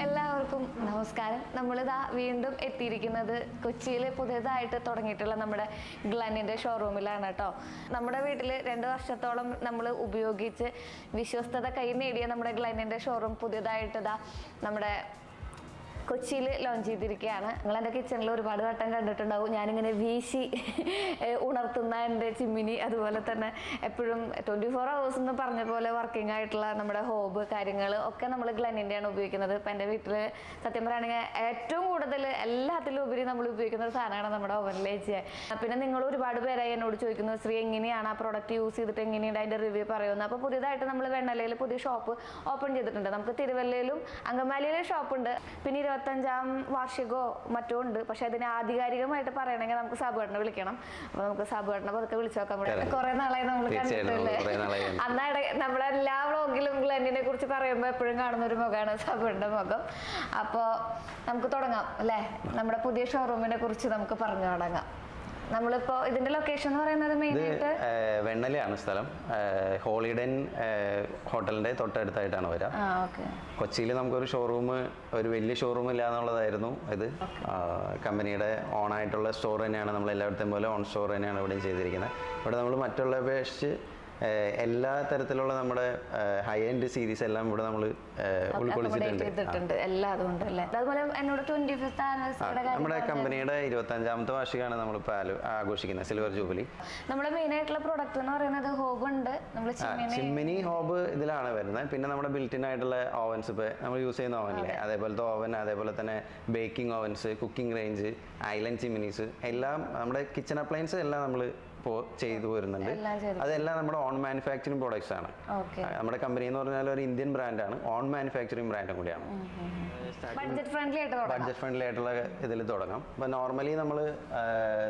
എല്ലാവർക്കും നമസ്കാരം. നമ്മളിതാ വീണ്ടും എത്തിയിരിക്കുന്നത് കൊച്ചിയിൽ പുതിയതായിട്ട് തുടങ്ങിയിട്ടുള്ള നമ്മുടെ ഗ്ലന്നിൻ്റെ ഷോറൂമിലാണ് കേട്ടോ. നമ്മുടെ വീട്ടിൽ 2 വർഷത്തോളം നമ്മൾ ഉപയോഗിച്ച് വിശ്വസ്തത കൈ നേടിയ നമ്മുടെ ഗ്ലന്നിൻ്റെ ഷോറൂം പുതിയതായിട്ട് ഇതാ നമ്മുടെ കൊച്ചിയിൽ ലോഞ്ച് ചെയ്തിരിക്കുകയാണ്. നിങ്ങൾ എൻ്റെ കിച്ചണിൽ ഒരുപാട് വട്ടം കണ്ടിട്ടുണ്ടാവും. ഞാനിങ്ങനെ വീശി ഉണർത്തുന്ന എൻ്റെ ചിമ്മിനി, അതുപോലെ തന്നെ എപ്പോഴും 24 hours എന്ന് പറഞ്ഞ പോലെ വർക്കിംഗ് ആയിട്ടുള്ള നമ്മുടെ ഹോബ് കാര്യങ്ങൾ ഒക്കെ നമ്മൾ ഗ്ലന്നിൻ്റെയാണ് ഉപയോഗിക്കുന്നത്. ഇപ്പം എൻ്റെ വീട്ടിൽ സത്യം പറയുകയാണെങ്കിൽ ഏറ്റവും കൂടുതൽ എല്ലാത്തിലും ഉപരി നമ്മൾ ഉപയോഗിക്കുന്ന ഒരു സാധനമാണ് നമ്മുടെ ഓവനിലേക്ക്. പിന്നെ നിങ്ങൾ ഒരുപാട് പേരായി എന്നോട് ചോദിക്കുന്നത്, ശ്രീ എങ്ങനെയാണ് ആ പ്രോഡക്റ്റ് യൂസ് ചെയ്തിട്ട് എങ്ങനെയുണ്ട് അതിൻ്റെ റിവ്യൂ പറയുന്നത്. അപ്പോൾ പുതിയതായിട്ട് നമ്മൾ വെണ്ണലയിൽ പുതിയ ഷോപ്പ് ഓപ്പൺ ചെയ്തിട്ടുണ്ട്. നമുക്ക് തിരുവല്ലയിലും അങ്കമാലിയിലും ഷോപ്പുണ്ട്. പിന്നെ 25ാം വാർഷികമോ മറ്റോ ഉണ്ട്. പക്ഷെ അതിന് ആധികാരികമായിട്ട് പറയണമെങ്കിൽ നമുക്ക് സാബുവേട്ടനെ വിളിക്കണം. അപ്പൊ നമുക്ക് സാബുവേട്ടനെ പതുക്കെ വിളിച്ചു നോക്കാൻ പറ്റും. കുറെ നാളായി നമ്മൾ കണ്ടിട്ടില്ലേ. അന്നാണ് നമ്മളെല്ലാ വ്ളോഗിലും ഗ്ലന്നിനെ കുറിച്ച് പറയുമ്പോൾ എപ്പോഴും കാണുന്ന ഒരു മുഖമാണ് സാബുവേട്ടൻ്റെ മുഖം. അപ്പോൾ നമുക്ക് തുടങ്ങാം അല്ലേ. നമ്മുടെ പുതിയ ഷോറൂമിനെ കുറിച്ച് നമുക്ക് പറഞ്ഞു തുടങ്ങാം. നമ്മളിപ്പോ ഇതിന്റെ ലൊക്കേഷൻ എന്ന് പറയുന്നത് മെയിനായിട്ട് വെണ്ണലയാണ് സ്ഥലം. ഹോളിഡൻ ഹോട്ടലിന്റെ തൊട്ടടുത്തായിട്ടാണ് വരിക. കൊച്ചിയിൽ നമുക്കൊരു ഷോറൂം, ഒരു വലിയ ഷോറൂം ഇല്ല എന്നുള്ളതായിരുന്നു ഇത്. കമ്പനിയുടെ ഓൺ ആയിട്ടുള്ള സ്റ്റോർ തന്നെയാണ്, നമ്മൾ എല്ലായിടത്തും പോലെ ഓൺ സ്റ്റോർ തന്നെയാണ് ഇവിടെയും ചെയ്തിരിക്കുന്നത്. ഇവിടെ നമ്മൾ മറ്റുള്ള അപേക്ഷിച്ച് എല്ലാ തരത്തിലുള്ള നമ്മുടെ ഹൈ എൻഡ് സീരീസ് എല്ലാം ഇവിടെ നമ്മൾ ഉൾക്കൊള്ളിച്ചിട്ടുണ്ട്. നമ്മുടെ കമ്പനിയുടെ 25ാമത്തെ വാർഷികമാണ് നമ്മളിപ്പോൾ ആഘോഷിക്കുന്നത്, സിൽവർ ജൂബിലി. നമ്മുടെ മെയിൻ ആയിട്ടുള്ള പ്രൊഡക്റ്റ് എന്ന് പറയുന്നത് ഹോബ് ഉണ്ട്. ചിമ്മിനി ഹോബ് ഇതിലാണ് വരുന്നത്. പിന്നെ നമ്മുടെ ബിൽറ്റിൻ ആയിട്ടുള്ള ഓവൻസ്, ഇപ്പോൾ നമ്മൾ യൂസ് ചെയ്യുന്ന ഓവനില്ലേ അതേപോലത്തെ ഓവൻ, അതേപോലെ തന്നെ baking ovens, cooking range, island chimneys എല്ലാം നമ്മുടെ കിച്ചൺ അപ്ലയൻസ് എല്ലാം നമ്മൾ ഇപ്പോൾ ചെയ്തു വരുന്നുണ്ട്. അതെല്ലാം നമ്മുടെ ഓൺ മാനുഫാക്ചറിങ് പ്രോഡക്ട്സ് ആണ്. നമ്മുടെ കമ്പനി എന്ന് പറഞ്ഞാൽ ഒരു ഇന്ത്യൻ ബ്രാൻഡാണ്, ഓൺ മാനുഫാക്ചറിങ് ബ്രാൻഡും കൂടിയാണ്. ബഡ്ജറ്റ് ഫ്രണ്ട്ലി ആയിട്ടുള്ള ഇതിൽ തുടങ്ങാം. അപ്പോൾ നോർമലി നമ്മൾ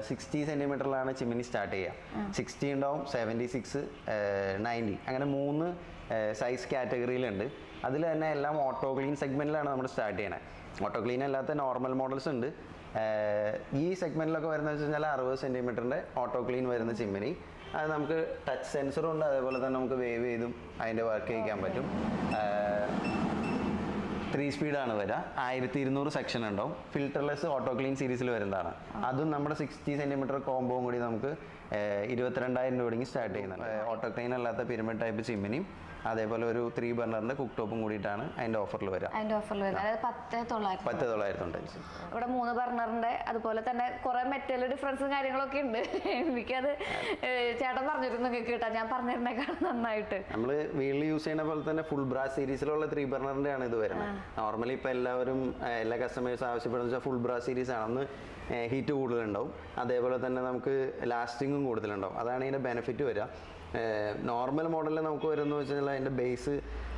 60 സെൻറ്റിമീറ്ററിലാണ് ചിമ്മിനി സ്റ്റാർട്ട് ചെയ്യുക. 60 ഉണ്ടാവും, 76, 90 അങ്ങനെ 3 സൈസ് കാറ്റഗറിയിലുണ്ട്. അതിൽ തന്നെ എല്ലാം ഓട്ടോ ക്ലീൻ സെഗ്മെന്റിലാണ് നമ്മൾ സ്റ്റാർട്ട് ചെയ്യണത്. ഓട്ടോ ക്ലീൻ അല്ലാത്ത നോർമൽ മോഡൽസ് ഉണ്ട്. ഈ സെഗ്മെന്റിലൊക്കെ വരുന്നത് വെച്ച് കഴിഞ്ഞാൽ 60 സെൻറ്റിമീറ്ററിൻ്റെ ഓട്ടോ ക്ലീൻ വരുന്ന ചിമ്മിനി. അത് നമുക്ക് ടച്ച് സെൻസറും ഉണ്ട്, അതേപോലെ തന്നെ നമുക്ക് വേവ് ചെയ്തും അതിൻ്റെ വർക്ക് ചെയ്യിക്കാൻ പറ്റും. 3 സ്പീഡാണ് വരിക. 1200 സെക്ഷൻ ഉണ്ടാവും. ഫിൽറ്റർലെസ് ഓട്ടോ ക്ലീൻ സീരീസിൽ വരുന്നതാണ്. അതും നമ്മുടെ 60 സെൻറ്റിമീറ്റർ കോംബോവും കൂടി നമുക്ക് 22,000 രൂപ തുടങ്ങി സ്റ്റാർട്ട് ചെയ്യുന്നുണ്ട്. ഓട്ടോ ക്ലീൻ അല്ലാത്ത പിരമിഡ് ടൈപ്പ് ചിമ്മിനിയും അതേപോലെ ഒരു 3 ബർണറിന്റെ കുക്ക് ടോപ്പും കൂടിയിട്ടാണ് അതിന്റെ ഓഫറിൽ വരിക. 10,900. ഇവിടെ 3 ബർണറിന്റെ, അതുപോലെ തന്നെ കുറെ മെറ്റൽ ഡിഫറൻസും കാര്യങ്ങളൊക്കെ ഉണ്ട്. എനിക്കത് ചേട്ടൻ പറഞ്ഞിരുന്നു കേട്ടാ, ഞാൻ പറഞ്ഞിരുന്നേക്കാളും നന്നായിട്ട്. നമ്മള് വീട്ടിൽ യൂസ് ചെയ്യുന്ന പോലെ തന്നെ ഫുൾ ബ്രാസ് സീരീസിലുള്ള 3 ബർണറിന്റെ ആണ് ഇത് വരുന്നത്. നോർമലി ഇപ്പൊ എല്ലാവരും എല്ലാ കസ്റ്റമേഴ്സ് ആവശ്യപ്പെടുന്ന ഫുൾ ബ്രാസ് സീരീസ് ആണ്. ഒന്ന് ഹീറ്റ് കൂടുതലുണ്ടാവും, അതേപോലെ തന്നെ നമുക്ക് ലാസ്റ്റിങ്ങും കൂടുതലുണ്ടാവും. അതാണ് ഇതിന്റെ ബെനിഫിറ്റ് വരിക. നോർമൽ മോഡലിൽ നമുക്ക് വരുന്നത് വെച്ച് കഴിഞ്ഞാൽ അതിൻ്റെ ബേസ്,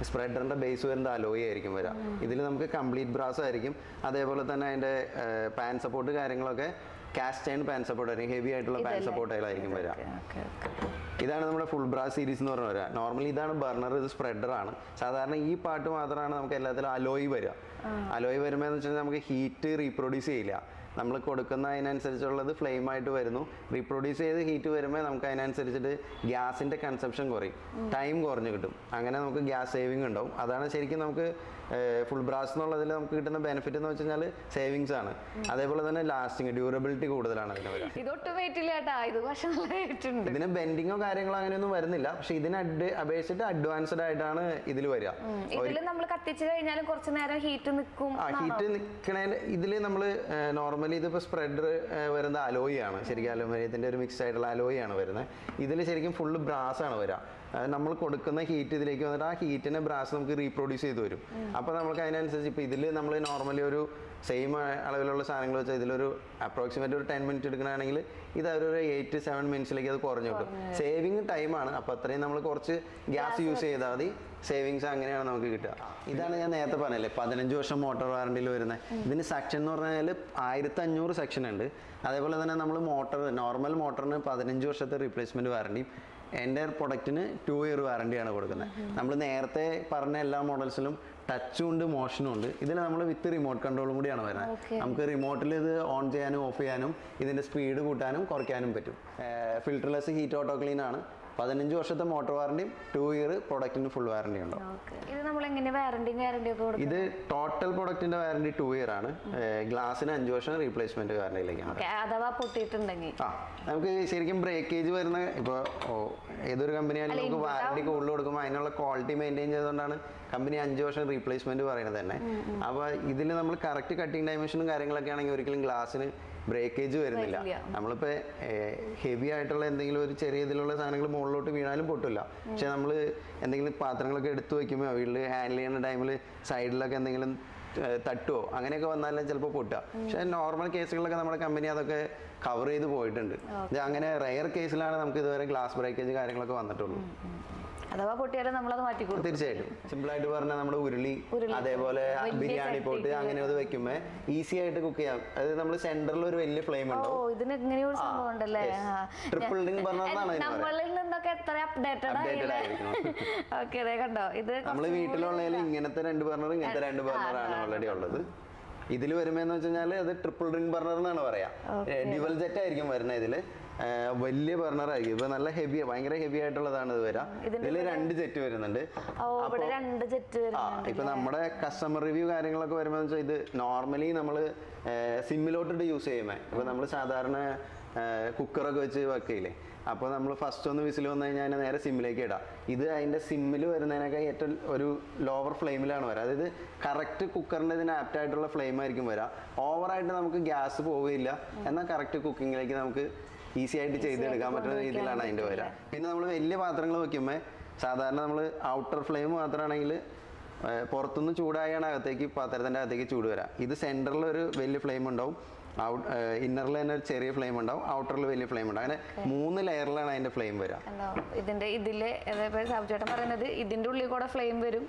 സ്പ്രെഡറിൻ്റെ ബേസ് വരുന്നത് അലോയി ആയിരിക്കും വരിക. ഇതിൽ നമുക്ക് കംപ്ലീറ്റ് ബ്രാസ് ആയിരിക്കും. അതേപോലെ തന്നെ അതിൻ്റെ പാൻ സപ്പോർട്ട് കാര്യങ്ങളൊക്കെ കാസ്റ്റ് അയൺ പാൻ സപ്പോർട്ട് ആയിരിക്കും, ഹെവി ആയിട്ടുള്ള പാൻ സപ്പോർട്ടുകളായിരിക്കും വരിക. ഇതാണ് നമ്മുടെ ഫുൾ ബ്രാസ് സീരീസ് എന്ന് പറഞ്ഞ വരിക. നോർമലി ഇതാണ് ബർണർ, ഇത് സ്പ്രെഡറാണ്. സാധാരണ ഈ പാർട്ട് മാത്രമാണ് നമുക്ക് എല്ലാത്തിലും അലോയി വരിക. അലോയി വരുമ്പോൾ എന്ന് വെച്ചാൽ നമുക്ക് ഹീറ്റ് റീപ്രൊഡ്യൂസ് ചെയ്യില്ല. നമ്മൾ കൊടുക്കുന്ന അതിനനുസരിച്ചുള്ളത് ഫ്ലെയിമായിട്ട് വരുന്നു. റീപ്രൊഡ്യൂസ് ചെയ്ത് ഹീറ്റ് വരുമ്പോൾ നമുക്ക് അതിനനുസരിച്ചിട്ട് ഗ്യാസിൻ്റെ കൺസപ്ഷൻ കുറയും, ടൈം കുറഞ്ഞു കിട്ടും. അങ്ങനെ നമുക്ക് ഗ്യാസ് സേവിങ് ഉണ്ടാവും. അതാണ് ശരിക്കും നമുക്ക് ഫുൾ ബ്രാസ് എന്നുള്ളതിൽ നമുക്ക് കിട്ടുന്ന ബെനിഫിറ്റ് എന്ന് വെച്ച് കഴിഞ്ഞാൽ സേവിങ്സ് ആണ്. അതേപോലെ തന്നെ ലാസ്റ്റിങ്, ഡ്യൂറബിലിറ്റി കൂടുതലാണ് അതിന് വരിക. ഇതിന് ബെൻഡിങ്ങോ കാര്യങ്ങളോ അങ്ങനെയൊന്നും വരുന്നില്ല. പക്ഷെ ഇതിന് അപേക്ഷിച്ചിട്ട് അഡ്വാൻസ്ഡ് ആയിട്ടാണ് ഇതിൽ വരിക. ഹീറ്റ് നിൽക്കണ ഇതിൽ നമ്മൾ നോർമലി ഇതിപ്പോൾ സ്പ്രെഡർ വരുന്ന അലോയി ആണ്. ശരിക്കും അലുമിനിയത്തിൻ്റെ ഒരു മിക്സ് ആയിട്ടുള്ള അലോയി ആണ് വരുന്നത്. ഇതിൽ ശരിക്കും ഫുള്ള് ബ്രാസ് ആണ് വരിക. നമ്മൾ കൊടുക്കുന്ന ഹീറ്റ് ഇതിലേക്ക് വന്നിട്ട് ആ ഹീറ്റിനെ ബ്രാസ് നമുക്ക് റീപ്രൊഡ്യൂസ് ചെയ്ത് വരും. അപ്പോൾ നമുക്ക് അതിനനുസരിച്ച് ഇപ്പോൾ ഇതിൽ നമ്മൾ നോർമലി ഒരു സെയിം അളവിലുള്ള സാധനങ്ങൾ വെച്ചാൽ ഇതിലൊരു അപ്രോക്സിമേറ്റ് ഒരു 10 മിനിറ്റ് എടുക്കണമെങ്കിൽ ഇത് ഒരു 8 to 7 മിനിറ്റ്സിലേക്ക് അത് കുറഞ്ഞു കിട്ടും. സേവിങ് ടൈമാണ്. അപ്പോൾ അത്രയും നമ്മൾ കുറച്ച് ഗ്യാസ് യൂസ് ചെയ്താൽ മതി. സേവിങ്സ് അങ്ങനെയാണ് നമുക്ക് കിട്ടുക. ഇതാണ് ഞാൻ നേരത്തെ പറഞ്ഞല്ലേ 15 വർഷം മോട്ടോർ വാറണ്ടിയിൽ വരുന്നത്. ഇതിന് സെക്ഷൻ എന്ന് പറഞ്ഞാൽ 1500 സെക്ഷൻ ഉണ്ട്. അതേപോലെ തന്നെ നമ്മൾ നോർമൽ മോട്ടറിന് 15 വർഷത്തെ റീപ്ലേസ്മെൻറ്റ് വാറണ്ടിയും എൻ്റെ പ്രൊഡക്റ്റിന് 2 ഇയർ വാറണ്ടിയാണ് കൊടുക്കുന്നത്. നമ്മൾ നേരത്തെ പറഞ്ഞ എല്ലാ മോഡൽസിലും ടച്ചും ഉണ്ട് മോഷനും ഉണ്ട്. ഇതിൽ നമ്മൾ വിത്ത് റിമോട്ട് കൺട്രോളും കൂടിയാണ് വരുന്നത്. Okay. നമുക്ക് റിമോട്ടിൽ ഇത് ഓൺ ചെയ്യാനും ഓഫ് ചെയ്യാനും ഇതിന്റെ സ്പീഡ് കൂട്ടാനും കുറയ്ക്കാനും പറ്റും. ഫിൽറ്റർലെസ് ഹീറ്റ് ഓട്ടോ ക്ലീൻ ആണ്. 15 വർഷത്തെ മോട്ടോർ വാറണ്ടിയും 2 ഇയർ പ്രൊഡക്റ്റിന് ഫുൾ വാറണ്ടി ഉണ്ടാവും. ഇത് നമ്മൾ എങ്ങനെ വാറണ്ടിയും ഗ്യാരണ്ടിയും ഒക്കെ കൊടുക്കും? ഇത് ടോട്ടൽ പ്രൊഡക്റ്റിന്റെ വാറണ്ടി 2 ഇയർ ആണ്. ഗ്ലാസിന് 5 വർഷം റീപ്ലേസ്മെന്റ് വാറണ്ടിയിലേക്കാണ്. അഥവാ പൊട്ടിയിട്ടുണ്ടെങ്കിൽ നമുക്ക് ശരിക്കും ബ്രേക്കേജ് വരുന്ന ഇപ്പോൾ ഏതൊരു കമ്പനി ആയാലും നമുക്ക് വാറണ്ടി കൂടുതൽ കൊടുക്കുമ്പോൾ അതിനുള്ള ക്വാളിറ്റി മെയിൻറ്റെയിൻ ചെയ്തുകൊണ്ടാണ് കമ്പനി 5 വർഷം റീപ്ലേസ്മെന്റ് പറയുന്നത് തന്നെ. അപ്പോൾ ഇതിൽ നമ്മൾ കറക്റ്റ് കട്ടിങ് ഡൈമെൻഷനും കാര്യങ്ങളൊക്കെ ആണെങ്കിൽ ഒരിക്കലും ഗ്ലാസിന് ബ്രേക്കേജ് വരുന്നില്ല. നമ്മളിപ്പോൾ ഹെവി ആയിട്ടുള്ള എന്തെങ്കിലും ഒരു ചെറിയ ഇതിലുള്ള സാധനങ്ങൾ മുകളിലോട്ട് വീണാലും പൊട്ടില്ല. പക്ഷെ നമ്മൾ എന്തെങ്കിലും പാത്രങ്ങളൊക്കെ എടുത്തു വയ്ക്കുമ്പോൾ വീട്ടിൽ ഹാൻഡിൽ ചെയ്യുന്ന ടൈമിൽ സൈഡിലൊക്കെ എന്തെങ്കിലും തട്ടുവോ അങ്ങനെയൊക്കെ വന്നാലും ചിലപ്പോൾ പൊട്ടുക. പക്ഷെ നോർമൽ കേസുകളിലൊക്കെ നമ്മുടെ കമ്പനി അതൊക്കെ കവർ ചെയ്ത് പോയിട്ടുണ്ട്. ഇത് അങ്ങനെ റെയർ കേസിലാണ് നമുക്ക് ഇതുവരെ ഗ്ലാസ് ബ്രേക്കേജ് കാര്യങ്ങളൊക്കെ വന്നിട്ടുള്ളൂ. അഥവാ പൊട്ടിയാലും നമ്മളത് മാറ്റി കൊടുക്കും. തീർച്ചയായിട്ടും. സിമ്പിൾ ആയിട്ട് പറഞ്ഞാൽ നമ്മുടെ ഉരുളി അതേപോലെ ബിരിയാണി പോട്ട് അങ്ങനെ അത് വെക്കുമ്പോൾ ഈസി ആയിട്ട് കുക്ക് ചെയ്യാം. അതായത് നമ്മൾ സെന്ററിൽ ഒരു വലിയ ഫ്ലെയിം ഉണ്ടാവും. ഇതിന് ഇങ്ങനെ ഒരു സംഭവം ഉണ്ടല്ലേ? ട്രിപ്പിൾ റിംഗ് ബർണറാണ് നമ്മളിൽ നിന്നൊക്കെ എത്ര അപ്ഡേറ്റഡ് ആയിരിക്കും. ഓക്കെ, കണ്ടോ, ഇത് നമ്മൾ വീട്ടിലുള്ളതിൽ ഇങ്ങനത്തെ 2 ബർണർ ഇങ്ങനത്തെ 2 ബർണറാണ് ഓൾറെഡി ഉള്ളത്. ഇതിൽ വരുമ്പോന്ന് വെച്ചാൽ അത് ട്രിപ്പിൾ റിംഗ് ബർണർ എന്നാണ് പറയാ. ഡ്യുവൽ ജെറ്റ് ആയിരിക്കും വരുന്നത്. ഇതില് വലിയ ബർണർ ആയിരിക്കും. ഇപ്പൊ നല്ല ഹെവി, ഭയങ്കര ഹെവി ആയിട്ടുള്ളതാണ് ഇത് വരാം. ഇതില് 2 ജെറ്റ് വരുന്നുണ്ട്. ഇപ്പൊ നമ്മുടെ കസ്റ്റമർ റിവ്യൂ കാര്യങ്ങളൊക്കെ വരുമ്പോ ഇത് നോർമലി നമ്മള് സിമ്മിലോട്ടിട്ട് യൂസ് ചെയ്യുമ്പോ ഇപ്പൊ നമ്മള് സാധാരണ കുക്കറൊക്കെ വെച്ച് വെക്കില്ലേ, അപ്പോൾ നമ്മൾ ഫസ്റ്റ് ഒന്ന് വിസിൽ വന്നു കഴിഞ്ഞാൽ നേരെ സിമ്മിലേക്ക് ഇടാം. ഇത് അതിൻ്റെ സിമ്മിൽ വരുന്നതിനൊക്കെ ഏറ്റവും ഒരു ലോവർ ഫ്ലെയിമിലാണ് വരിക. അതായത് കറക്റ്റ് കുക്കറിൻ്റെ ഇതിന് ആപ്റ്റ് ആയിട്ടുള്ള ഫ്ലെയിം ആയിരിക്കും വരിക. ഓവറായിട്ട് നമുക്ക് ഗ്യാസ് പോവുകയില്ല, എന്നാൽ കറക്റ്റ് കുക്കിങ്ങിലേക്ക് നമുക്ക് ഈസി ആയിട്ട് ചെയ്തെടുക്കാൻ പറ്റുന്ന രീതിയിലാണ് അതിൻ്റെ വരിക. പിന്നെ നമ്മൾ വലിയ പാത്രങ്ങൾ വെക്കുമ്പോൾ സാധാരണ നമ്മൾ ഔട്ടർ ഫ്ലെയിം മാത്രമാണെങ്കിൽ പുറത്തുനിന്ന് ചൂടായാണ് അകത്തേക്ക് പാത്രത്തിൻ്റെ അകത്തേക്ക് ചൂട് വരാം. ഇത് സെൻറ്ററിൽ ഒരു വലിയ ഫ്ലെയിം ഉണ്ടാവും, ഇന്നറിൽ തന്നെ ഒരു ചെറിയ ഫ്ലെയിം ഉണ്ടാവും, ഔട്ടറിൽ വലിയ ഫ്ലെയിം ഉണ്ടാവും. അങ്ങനെ 3 ലെയറിലാണ് അതിന്റെ ഫ്ലെയിം വരിക. ഇതില് സാബുചേട്ടൻ പറയുന്നത് ഇതിന്റെ ഉള്ളിൽ കൂടെ ഫ്ലെയിം വരും,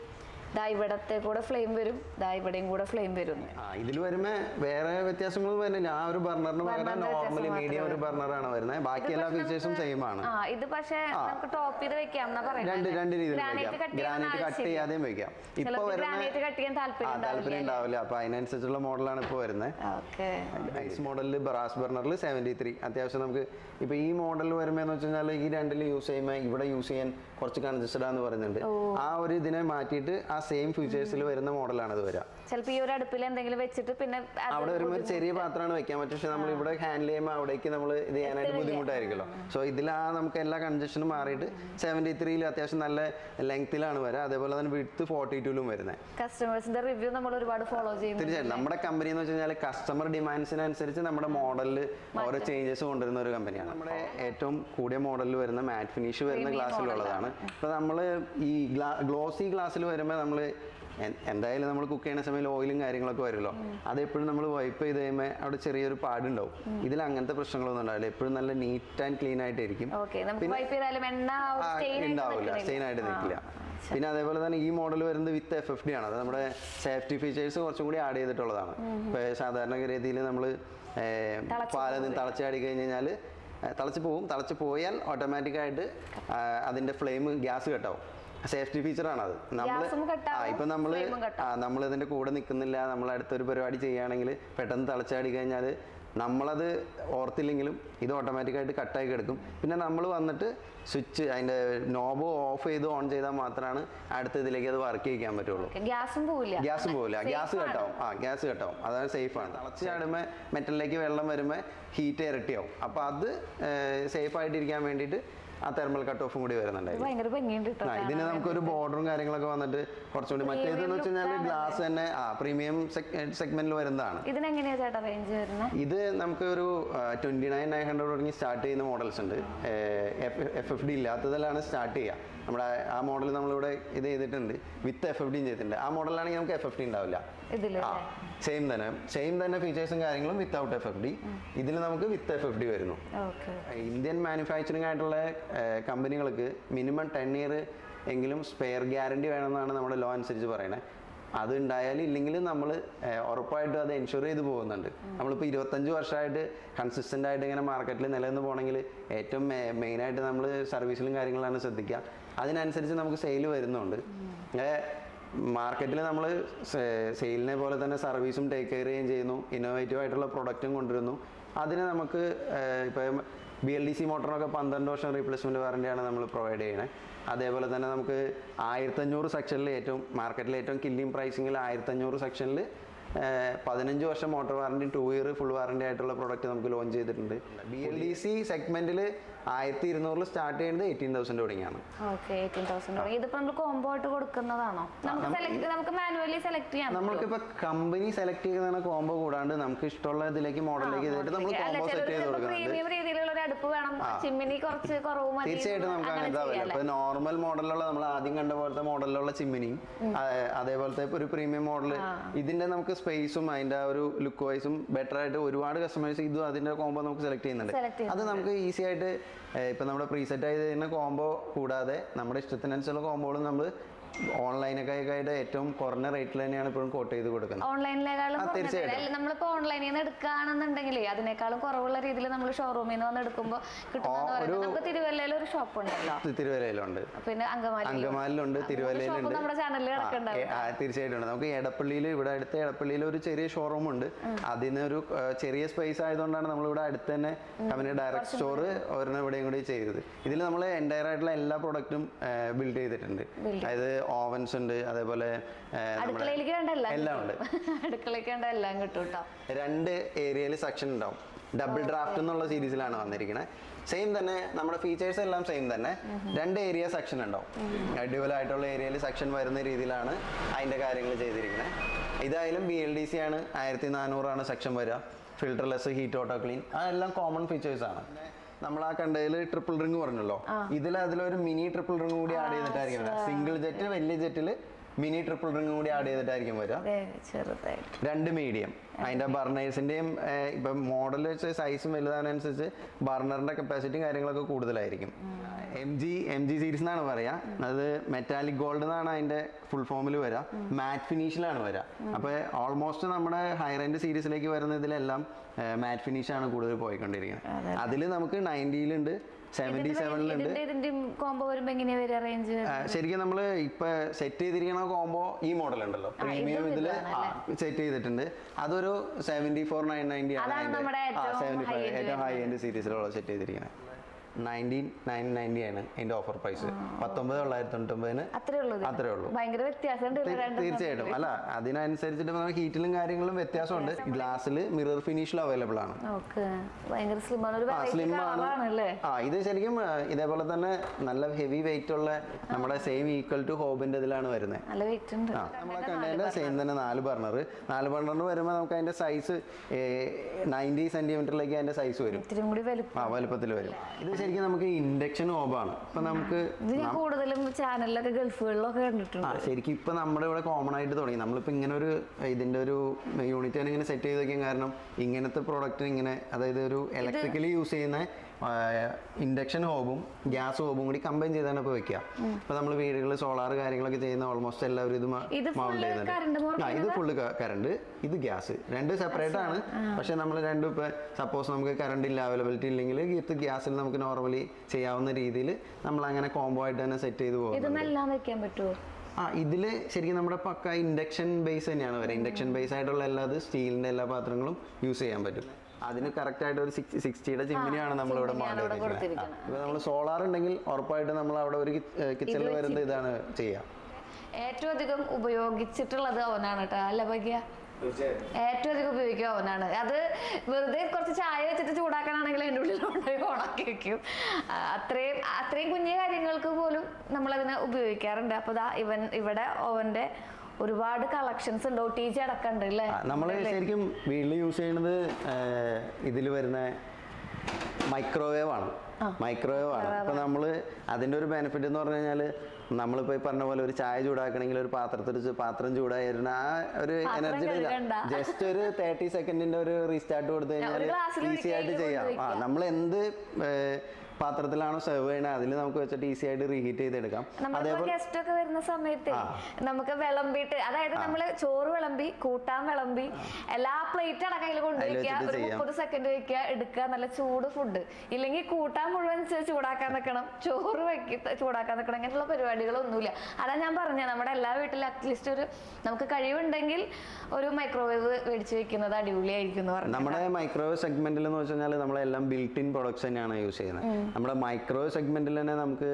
ഇവിടത്തെ കൂടെ ഫ്ലെയിം വരും, ഇവിടെയും കൂടെ ഫ്ലെയിം വരും. ഇതിൽ വരുമ്പോ വേറെ വ്യത്യാസങ്ങളൊന്നും വരുന്നില്ല. ആ ഒരു ബർണറിന് പകരം നോർമലി മീഡിയം ഒരു ബർണറാണ് വരുന്നത്. ബാക്കി എല്ലാ ഫീച്ചേഴ്സും സെയിം ആണ്. ഇത് പക്ഷേ നമുക്ക് ടോപ്പ് ചെയ്ത് വെക്കാം. രണ്ട് രീതിയിൽ വെക്കാം. ഗ്രാനൈറ്റ് കട്ട് ചെയ്യാതെയും വെക്കാം. ഇപ്പൊ താല്പര്യം ഉണ്ടാവില്ല. അപ്പൊ അതിനനുസരിച്ചുള്ള മോഡലാണ് ഇപ്പൊ വരുന്നത്. ഐസ് മോഡലിൽ ബ്രാസ് ബർണറിൽ 73 അത്യാവശ്യം നമുക്ക് ഇപ്പൊ ഈ മോഡൽ വരുമ്പോന്ന് വെച്ചാൽ ഈ 2 യൂസ് ചെയ്യുമ്പോൾ ഇവിടെ യൂസ് ചെയ്യാൻ കുറച്ച് കൺജസ്റ്റഡ് ആണെന്ന് പറയുന്നുണ്ട്. ആ ഒരു ഇതിനെ മാറ്റിയിട്ട് ആ സെയിം ഫീച്ചേഴ്സിൽ വരുന്ന മോഡലാണ് ഇത് വരിക. ചിലപ്പോൾ ഈ ഒരു അടുപ്പിൽ എന്തെങ്കിലും വെച്ചിട്ട് പിന്നെ അവിടെ വരുമ്പോൾ ഒരു ചെറിയ പാത്രമാണ് വെക്കാൻ പറ്റും. പക്ഷെ നമ്മൾ ഇവിടെ ഹാൻഡിൽ ചെയ്യുമ്പോൾ അവിടേക്ക് നമ്മൾ ഇത് ചെയ്യാനായിട്ട് ബുദ്ധിമുട്ടായിരിക്കുമല്ലോ. സോ നമുക്ക് എല്ലാ കൺജഷനും മാറിയിട്ട് 73 അത്യാവശ്യം നല്ല ലെങ്ത്തിലാണ് വരിക. അതേപോലെ തന്നെ വിഡ്ത്ത് 42 വരുന്നത്. കസ്റ്റമേഴ്സിന്റെ റിവ്യൂ നമ്മൾ ഒരുപാട് ഫോളോ ചെയ്യും. തീർച്ചയായിട്ടും നമ്മുടെ കമ്പനി എന്ന് വെച്ചാൽ കസ്റ്റമർ ഡിമാൻഡ്സിനനുസരിച്ച് നമ്മുടെ മോഡലിൽ ഓരോ ചേഞ്ചസ് കൊണ്ടുവരുന്ന ഒരു കമ്പനിയാണ്. നമ്മുടെ ഏറ്റവും കൂടിയ മോഡലിൽ വരുന്ന മാറ്റ് ഫിനിഷ് വരുന്ന ഗ്ലാസ്സിലുള്ളതാണ്. ഇപ്പൊ നമ്മൾ ഈ ഗ്ലോസി ഗ്ലാസ്സിൽ വരുമ്പോൾ നമ്മൾ എന്തായാലും നമ്മൾ കുക്ക് ചെയ്യുന്ന സമയത്ത് ഓയിലും കാര്യങ്ങളൊക്കെ വരുമല്ലോ. അതെപ്പോഴും നമ്മൾ വൈപ്പ് ചെയ്ത് കഴിയുമ്പോൾ അവിടെ ചെറിയൊരു പാടുണ്ടാവും. ഇതിൽ അങ്ങനത്തെ പ്രശ്നങ്ങളൊന്നും ഉണ്ടാവില്ല. എപ്പോഴും നല്ല നീറ്റ് ആൻഡ് ക്ലീൻ ആയിട്ടിരിക്കും. ഉണ്ടാവില്ല, സ്റ്റെയിൻ ആയിട്ട് നിൽക്കില്ല. പിന്നെ അതേപോലെ തന്നെ ഈ മോഡൽ വരുന്നത് വിത്ത് FFD ആണ്. അത് നമ്മുടെ സേഫ്റ്റി ഫീച്ചേഴ്സ് കുറച്ചും കൂടി ആഡ് ചെയ്തിട്ടുള്ളതാണ്. ഇപ്പൊ സാധാരണ രീതിയിൽ നമ്മൾ പാലൊന്നും തിളച്ചാടി കഴിഞ്ഞ് കഴിഞ്ഞാൽ തിളച്ച് പോവും. തിളച്ച് പോയാൽ ഓട്ടോമാറ്റിക്കായിട്ട് അതിന്റെ ഫ്ലെയിം ഗ്യാസ് കട്ടാവും. സേഫ്റ്റി ഫീച്ചറാണ് അത്. ഇപ്പൊ നമ്മൾ ഇതിന്റെ കൂടെ നിൽക്കുന്നില്ല, നമ്മൾ അടുത്തൊരു പരിപാടി ചെയ്യുകയാണെങ്കിൽ പെട്ടെന്ന് തിളച്ചാടി കഴിഞ്ഞാൽ നമ്മളത് ഓർത്തില്ലെങ്കിലും ഇത് ഓട്ടോമാറ്റിക്കായിട്ട് കട്ടായി കിടക്കും. പിന്നെ നമ്മൾ വന്നിട്ട് സ്വിച്ച് അതിന്റെ നോബ് ഓഫ് ചെയ്ത് ഓൺ ചെയ്താൽ മാത്രമാണ് അടുത്ത ഇതിലേക്ക് അത് വർക്ക് ചെയ്യിക്കാൻ പറ്റുള്ളൂ. ഗ്യാസും പോവില്ല, ഗ്യാസ് കട്ടാവും. ഗ്യാസ് കട്ടാവും. അതാണ് സേഫാണ്. തിളച്ച് ചാടുമ്പോൾ മെറ്റലിലേക്ക് വെള്ളം വരുമ്പോൾ ഹീറ്റ് ഇരട്ടിയാവും. അപ്പൊ അത് സേഫ് ആയിട്ടിരിക്കാൻ വേണ്ടിയിട്ട് ആ തെർമൽ കട്ട് ഓഫും കൂടി വരുന്നുണ്ടായിരുന്നു. ഇതിന് നമുക്കൊരു ബോർഡറും കാര്യങ്ങളൊക്കെ വന്നിട്ട് കുറച്ചുകൂടി മറ്റേതെന്ന് വെച്ച് കഴിഞ്ഞാൽ ഗ്ലാസ് തന്നെ പ്രീമിയം സെഗ്മെന്റിൽ വരുന്നതാണ്. ഇത് നമുക്ക് ഒരു 29,900 തുടങ്ങി സ്റ്റാർട്ട് ചെയ്യുന്ന മോഡൽസ് ഉണ്ട്. FFD ഇല്ലാത്തതിലാണ് സ്റ്റാർട്ട് ചെയ്യുക. നമ്മുടെ ആ മോഡൽ നമ്മളിവിടെ ഇത് ചെയ്തിട്ടുണ്ട്, വിത്ത് FFD ചെയ്തിട്ടുണ്ട്. ആ മോഡലാണെങ്കിൽ നമുക്ക് FFD ഉണ്ടാവില്ല. സെയിം തന്നെ ഫീച്ചേഴ്സും കാര്യങ്ങളും വിത്തൗട്ട് FFD. ഇതിൽ നമുക്ക് വിത്ത് FFD വരുന്നു. ഇന്ത്യൻ മാനുഫാക്ചറിങ് ആയിട്ടുള്ള കമ്പനികൾക്ക് മിനിമം 10 ഇയർ എങ്കിലും സ്പെയർ ഗ്യാരണ്ടി വേണമെന്നാണ് നമ്മുടെ ലോ അനുസരിച്ച് പറയുന്നത്. അത് ഉണ്ടായാലും ഇല്ലെങ്കിലും നമ്മൾ ഉറപ്പായിട്ടും അത് എൻഷുർ ചെയ്ത് പോകുന്നുണ്ട്. നമ്മളിപ്പോൾ 25 വർഷമായിട്ട് കൺസിസ്റ്റൻ്റ് ആയിട്ട് ഇങ്ങനെ മാർക്കറ്റിൽ നിലനിന്ന് പോകണമെങ്കിൽ ഏറ്റവും മെയിനായിട്ട് നമ്മൾ സർവീസിലും കാര്യങ്ങളാണ് ശ്രദ്ധിക്കുക. അതിനനുസരിച്ച് നമുക്ക് സെയിൽ വരുന്നുണ്ട്. മാർക്കറ്റിൽ നമ്മൾ സെയിലിനെ പോലെ തന്നെ സർവീസും ടേക്ക് കെയർ ചെയ്യുന്നു, ഇന്നോവേറ്റീവ് ആയിട്ടുള്ള പ്രൊഡക്റ്റും കൊണ്ടുവരുന്നു. അതിന് നമുക്ക് ഇപ്പം BLDC മോട്ടറിനൊക്കെ 12 വർഷം റീപ്ലേസ്മെൻറ്റ് വാറണ്ടിയാണ് നമ്മൾ പ്രൊവൈഡ് ചെയ്യണത്. അതേപോലെ തന്നെ നമുക്ക് 1500 സെക്ഷനിൽ മാർക്കറ്റിൽ ഏറ്റവും കില്ലിംഗ് പ്രൈസിങ്ങിൽ 1500 സെക്ഷനിൽ 15 വർഷം motor warranty, 2 year full warranty ആയിട്ടുള്ള പ്രോഡക്റ്റ് നമുക്ക് ലോഞ്ച് ചെയ്തിട്ടുണ്ട്. BLDC സെഗ്മെന്റിൽ 1200 സ്റ്റാർട്ട് ചെയ്യുന്നത് 18,000 തുടങ്ങിയാണ്. ഓക്കെ, 18,000. ഇതിപ്പോ നമ്മൾ കോംബോ ആയിട്ട് കൊടുക്കുന്നതാണോ? നമുക്ക് മാനുവലി സെലക്ട് ചെയ്യാം. നമുക്കിപ്പോ കമ്പനി സെലക്ട് ചെയ്യുന്ന കോംബോ കൂടാണ്ട് നമുക്ക് ഇഷ്ടമുള്ള ഇതിലേക്ക് മോഡലിലേക്ക് ചെയ്തിട്ട് നമ്മൾ കോംബോ സെറ്റ് ചെയ്ത് കൊടുക്കുന്നുണ്ട്. രീതിയിലുള്ള ഒരു അടുപ്പ് വേണം, ചിമ്മിനി കുറച്ച് കുറവ് മതി, തീർച്ചയായിട്ടും നമുക്ക് അങ്ങനത്തെ ആവില്ല. ഇപ്പൊ നോർമൽ മോഡലുള്ള നമ്മൾ ആദ്യം കണ്ട പോലത്തെ മോഡലിലുള്ള ചിമ്മിനിയും അതേപോലത്തെ ഒരു പ്രീമിയം മോഡൽ, ഇതിന്റെ നമുക്ക് സ്പേസും അതിന്റെ ആ ഒരു ലുക്ക് വൈസും ബെറ്റർ ആയിട്ട് ഒരുപാട് കസ്റ്റമേഴ്സ് ഇതും അതിന്റെ കോംബോ നമുക്ക് സെലക്ട് ചെയ്യുന്നുണ്ട്. അത് നമുക്ക് ഈസി ആയിട്ട് ഇപ്പൊ നമ്മുടെ പ്രീസെറ്റ് ആയി തരുന്ന കോംബോ കൂടാതെ നമ്മുടെ ഇഷ്ടത്തിനനുസരിച്ചുള്ള കോംബോകളും നമ്മൾ ഓൺലൈനൊക്കെ ആയിട്ട് ഏറ്റവും കുറഞ്ഞ റേറ്റിൽ തന്നെയാണ് ഇപ്പോഴും കോട്ട് ചെയ്ത് കൊടുക്കുന്നത്. ഓൺലൈനിലേക്കാളും നമ്മളിപ്പോ ഓൺലൈനിൽ നിന്ന് എടുക്കുകയാണെന്നുണ്ടെങ്കിൽ അതിനേക്കാളും കുറവുള്ള രീതിയിൽ നമ്മൾ ഷോറൂമിൽ നിന്ന് വന്ന് എടുക്കുമ്പോൾ കിട്ടുന്നത്. നമുക്ക് തിരുവല്ലയിൽ ഒരു ഷോപ്പ് ഉണ്ടല്ലോ, തിരുവല്ലയിലുണ്ട്, പിന്നെ അങ്കമാലിയിലുണ്ട്, തിരുവല്ലയിലുണ്ട്, നമ്മുടെ ചാനലിൽ തീർച്ചയായിട്ടും ഉണ്ട്. നമുക്ക് എടപ്പള്ളിയിൽ, ഇവിടെ അടുത്ത എടപ്പള്ളിയിൽ ഒരു ചെറിയ ഷോറൂം ഉണ്ട്. അതിനൊരു ചെറിയ സ്പേസ് ആയതുകൊണ്ടാണ് നമ്മൾ ഇവിടെ അടുത്ത് തന്നെ കമ്പനി ഡയറക്റ്റ് സ്റ്റോർ ഒരെണ്ണം ഇവിടെയും കൂടി ചെയ്തത്. ഇതിൽ നമ്മൾ എൻറ്റയർ ആയിട്ടുള്ള എല്ലാ പ്രൊഡക്റ്റും ബിൽഡ് ചെയ്തിട്ടുണ്ട്. അതായത് ഓവൻസ് ഉണ്ട്, അതേപോലെ എല്ലാം ഉണ്ട്. എല്ലാം കിട്ടും കേട്ടോ. 2 ഏരിയയിൽ സെക്ഷൻ ഉണ്ടാവും. ഡബിൾ ഡ്രാഫ്റ്റ് എന്നുള്ള സീരീസിലാണ് വന്നിരിക്കുന്നത്. സെയിം തന്നെ നമ്മുടെ ഫീച്ചേഴ്സ് എല്ലാം സെയിം തന്നെ. 2 ഏരിയ സെക്ഷൻ ഉണ്ടാവും. അടിപൊളിയായിട്ടുള്ള ഏരിയയിൽ സെക്ഷൻ വരുന്ന രീതിയിലാണ് അതിന്റെ കാര്യങ്ങൾ ചെയ്തിരിക്കുന്നത്. ഇതായാലും BLDC ആണ്, 1400 സെക്ഷൻ വരിക. ഫിൽട്ടർലെസ്, ഹീറ്റ് ഓട്ടോ ക്ലീൻ, അതെല്ലാം കോമൺ ഫീച്ചേഴ്സ് ആണ്. നമ്മൾ ആ കണ്ടതിൽ ട്രിപ്പിൾ റിംഗ് പറഞ്ഞല്ലോ, അതിലൊരു മിനി ട്രിപ്പിൾ റിംഗ് കൂടി ആഡ് ചെയ്തിട്ടായിരിക്കും വരിക. സിംഗിൾ ജെറ്റ്, വലിയ ജെറ്റിൽ മിനി ട്രിപ്പിൾ റിംഗ് കൂടി ആഡ് ചെയ്തിട്ടായിരിക്കും വരിക. 2 മീഡിയം. അതിന്റെ ബർണേഴ്സിന്റെയും ഇപ്പൊ മോഡൽ വെച്ച് സൈസും വലുതാനനുസരിച്ച് ബർണറിന്റെ കപ്പാസിറ്റിയും കാര്യങ്ങളൊക്കെ കൂടുതലായിരിക്കും. MG സീരീസ് എന്നാണ് പറയാ. അത് മെറ്റാലിക് ഗോൾഡ് എന്നാണ് അതിന്റെ ഫുൾ ഫോമിൽ വരിക. മാറ്റ് ഫിനിഷിലാണ് വരിക. അപ്പൊ ഓൾമോസ്റ്റ് നമ്മുടെ ഹയർ എൻഡ് സീരീസിലേക്ക് വരുന്ന ഇതിലെല്ലാം മാറ്റ് ഫിനിഷ് ആണ് കൂടുതൽ പോയിക്കൊണ്ടിരിക്കുന്നത്. അതിൽ നമുക്ക് 90-ലുണ്ട്, 77-ലുണ്ട്. ശരിക്കും നമ്മൾ ഇപ്പൊ സെറ്റ് ചെയ്തിരിക്കുന്ന കോംബോ ഈ മോഡൽ ഉണ്ടല്ലോ, പ്രീമിയം ഇതില് സെറ്റ് ചെയ്തിട്ടുണ്ട്. അതൊരു 74,990 ആണ്. 75 ഏറ്റവും ഹൈ എൻഡ് സീരീസിലുള്ള സെറ്റ് ചെയ്തിരിക്കുന്നത്. 19,990 ആണ് അതിന്റെ ഓഫർ പ്രൈസ്. 19,999 അത്രേ ഉള്ളൂ. തീർച്ചയായിട്ടും. അല്ല, അതിനനുസരിച്ചിട്ട് ഹീറ്റിലും കാര്യങ്ങളും വ്യത്യാസമുണ്ട്. ഗ്ലാസ്സിൽ മിറർ ഫിനിഷിൽ അവൈലബിൾ ആണ്. സ്ലിം ആണ്. ഇത് ശരിക്കും ഇതേപോലെ തന്നെ നല്ല ഹെവി വെയിറ്റ് ഉള്ള നമ്മുടെ സെയിം ഈക്വൽ ടു ഹോബിന്റെ ഇതിലാണ് വരുന്നത്. നമ്മളെ കണ്ടതിന്റെ സെയിം തന്നെ 4 ബർണറിന് വരുമ്പോൾ നമുക്ക് അതിന്റെ സൈസ് 90 സെന്റിമീറ്ററിലേക്ക് അതിന്റെ സൈസ് വരും, വലുപ്പത്തിൽ വരും. ഇത് ശരിക്കും നമുക്ക് ഇൻഡക്ഷൻ ഹോബാണ്. ഇപ്പൊ നമുക്ക് കൂടുതലും ചാനലിലൊക്കെ ഗൾഫുകളിലൊക്കെ കണ്ടിട്ടുണ്ട്. ശരിക്കും ഇപ്പൊ നമ്മുടെ ഇവിടെ കോമൺ ആയിട്ട് തുടങ്ങി. നമ്മളിപ്പോ ഇങ്ങനെ ഒരു ഇതിന്റെ ഒരു യൂണിറ്റ് ഇങ്ങനെ സെറ്റ് ചെയ്ത് വെക്കാൻ കാരണം ഇങ്ങനത്തെ പ്രോഡക്റ്റ് ഇങ്ങനെ, അതായത് ഒരു ഇലക്ട്രിക്കലി യൂസ് ചെയ്യുന്ന ഇൻഡക്ഷൻ ഹോബും ഗ്യാസ് ഹോബും കൂടി കമ്പൈൻ ചെയ്താണ് ഇപ്പൊ വെക്കുക. ഇപ്പൊ നമ്മൾ വീടുകളിൽ സോളാർ കാര്യങ്ങളൊക്കെ ചെയ്യുന്ന ഓൾമോസ്റ്റ് എല്ലാവരും ഇത് മൗണ്ട് ചെയ്യുന്നുണ്ട്. ഇത് ഫുള്ള് കറണ്ട്, ഇത് ഗ്യാസ്, 2 സെപ്പറേറ്റ് ആണ്. പക്ഷെ നമ്മൾ രണ്ടും ഇപ്പൊ സപ്പോസ് നമുക്ക് കറണ്ട് ഇല്ല, അവൈലബിലിറ്റി ഇല്ലെങ്കിൽ ഇത് ഗ്യാസിൽ നമുക്ക് നോർമലി ചെയ്യാവുന്ന രീതിയിൽ നമ്മൾ അങ്ങനെ കോംബോ ആയിട്ട് തന്നെ സെറ്റ് ചെയ്ത് പോകും. ഇതില് ശരിക്കും നമ്മുടെ പക്ക ഇൻഡക്ഷൻ ബേസ് തന്നെയാണ് വരിക. ഇൻഡക്ഷൻ ബേസ് ആയിട്ടുള്ള എല്ലാ സ്റ്റീലിന്റെ എല്ലാ പാത്രങ്ങളും യൂസ് ചെയ്യാൻ പറ്റും. അതിന് കറക്റ്റ് ആയിട്ട് ഒരു 60-യുടെ ചിമ്മിനിയാണ് നമ്മളിവിടെ മാറ്റിയിരിക്കുന്നത്. ഇപ്പൊ നമ്മൾ സോളാർ ഉണ്ടെങ്കിൽ ഉറപ്പായിട്ട് നമ്മൾ അവിടെ ഒരു കിച്ചണിൽ വരുന്ന ഇതാണ് ചെയ്യാം. ഏറ്റവും അധികം ഉപയോഗിച്ചിട്ടുള്ളത് അവനാണ് കേട്ടോ, അല്ല ഭാഗ്യ? ഏറ്റവും അധികം ഉപയോഗിക്കുക അവനാണ്. അത് വെറുതെ കുറച്ച് ചായ വെച്ചിട്ട് ചൂടാക്കാനാണെങ്കിൽ അതിൻ്റെ ഉള്ളിൽ കൊണ്ടുപോയി ഓണാക്കി വെക്കും. അത്രയും കുഞ്ഞു കാര്യങ്ങൾക്ക് പോലും നമ്മളതിനെ ഉപയോഗിക്കാറുണ്ട്. അപ്പോൾ ഇവിടെ ഓവൻ്റെ ഒരുപാട് കളക്ഷൻസ് ഉണ്ട്. OTG അടക്കമുണ്ട് അല്ലേ? നമ്മൾ ശരിക്കും വീട്ടിൽ യൂസ് ചെയ്യുന്നത് ഇതിൽ വരുന്ന മൈക്രോവേവ് ആണ്. അപ്പൊ നമ്മള് അതിന്റെ ഒരു ബെനിഫിറ്റ് എന്ന് പറഞ്ഞു കഴിഞ്ഞാൽ, നമ്മളിപ്പോ ഈ പറഞ്ഞ പോലെ ഒരു ചായ ചൂടാക്കണമെങ്കിൽ ഒരു പാത്രം ചൂടായിരുന്ന ആ ഒരു എനർജി ജസ്റ്റ് ഒരു 30 സെക്കൻഡിന്റെ ഒരു റീസ്റ്റാർട്ട് കൊടുത്തു കഴിഞ്ഞാൽ ഈസി ആയിട്ട് ചെയ്യാം. നമ്മൾ എന്ത് പാത്രത്തിലാണോ സെർവ് ചെയ്യണത് അതിൽ നമുക്ക് വെച്ചിട്ട് ഈസി ആയിട്ട് റീഹീറ്റ് ചെയ്തെടുക്കാം. നമ്മളിപ്പോ ഗസ്റ്റ് ഒക്കെ വരുന്ന സമയത്ത് നമുക്ക് വിളമ്പിട്ട്, അതായത് നമ്മള് ചോറ് വിളമ്പി, കൂട്ടാൻ വിളമ്പി, എല്ലാ പ്ലേറ്റ് അടക്കം കയ്യിൽ കൊണ്ടുവയ്ക്കുക, ഒരു 30 സെക്കൻഡ് വെക്കുക, എടുക്കുക, നല്ല ചൂട് ഫുഡ്. ഇല്ലെങ്കിൽ കൂട്ടാൻ മുഴുവൻ ചൂടാക്കാൻ നിൽക്കണം, ചോറ് ചൂടാക്കാൻ നിൽക്കണം, അങ്ങനെയുള്ള പരിപാടികളൊന്നുമില്ല. അതാ ഞാൻ പറഞ്ഞത്, നമ്മുടെ എല്ലാ വീട്ടിലും അറ്റ്ലീസ്റ്റ് ഒരു നമുക്ക് കഴിവുണ്ടെങ്കിൽ ഒരു മൈക്രോവേവ് മേടിച്ച് വെക്കുന്നത് അടിപൊളിയായിരിക്കും എന്ന് പറഞ്ഞു. നമ്മുടെ മൈക്രോവേവ് സെഗ്മെന്റിൽ എന്ന് വെച്ച് കഴിഞ്ഞാൽ നമ്മളെല്ലാം ബിൽറ്റ് ഇൻ പ്രൊഡക്ട്സ് തന്നെയാണ് യൂസ് ചെയ്യുന്നത്. നമ്മുടെ മൈക്രോവേവ് സെഗ്മെന്റിൽ തന്നെ നമുക്ക്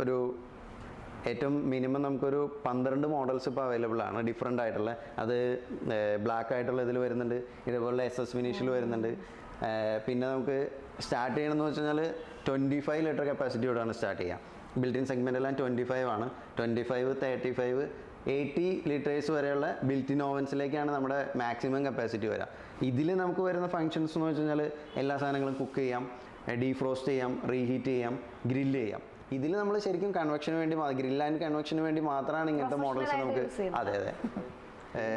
ഒരു ഏറ്റവും മിനിമം നമുക്കൊരു 12 മോഡൽസ് ഇപ്പോൾ അവൈലബിൾ ആണ്, ഡിഫറെൻ്റ് ആയിട്ടുള്ള. അത് ബ്ലാക്ക് ആയിട്ടുള്ള ഇതിൽ വരുന്നുണ്ട്, ഇതേപോലെ SS ഫിനിഷിൽ വരുന്നുണ്ട്. പിന്നെ നമുക്ക് സ്റ്റാർട്ട് ചെയ്യണമെന്ന് വെച്ച് കഴിഞ്ഞാൽ 25 ലിറ്റർ കപ്പാസിറ്റിയോടാണ് സ്റ്റാർട്ട് ചെയ്യുക. ബിൽറ്റ് ഇൻ സെഗ്മെൻറ്റെല്ലാം 25 ആണ്. 25, 35, 80 ലിറ്റേഴ്സ് വരെയുള്ള ബിൽറ്റ് ഇൻ ഓവൻസിലേക്കാണ് നമ്മുടെ മാക്സിമം കപ്പാസിറ്റി വരിക. ഇതിൽ നമുക്ക് വരുന്ന ഫങ്ഷൻസ് എന്ന് വെച്ച് കഴിഞ്ഞാൽ എല്ലാ സാധനങ്ങളും കുക്ക് ചെയ്യാം, ഡീഫ്രോസ്റ്റ് ചെയ്യാം, റീഹീറ്റ് ചെയ്യാം, ഗ്രില്ല് ചെയ്യാം. ഇതിൽ നമ്മൾ ശരിക്കും കൺവെക്ഷന് വേണ്ടി, ഗ്രില്ല് ആൻഡ് കൺവെക്ഷന് വേണ്ടി മാത്രമാണ് ഇങ്ങനത്തെ മോഡൽസ് നമുക്ക്. അതെ അതെ,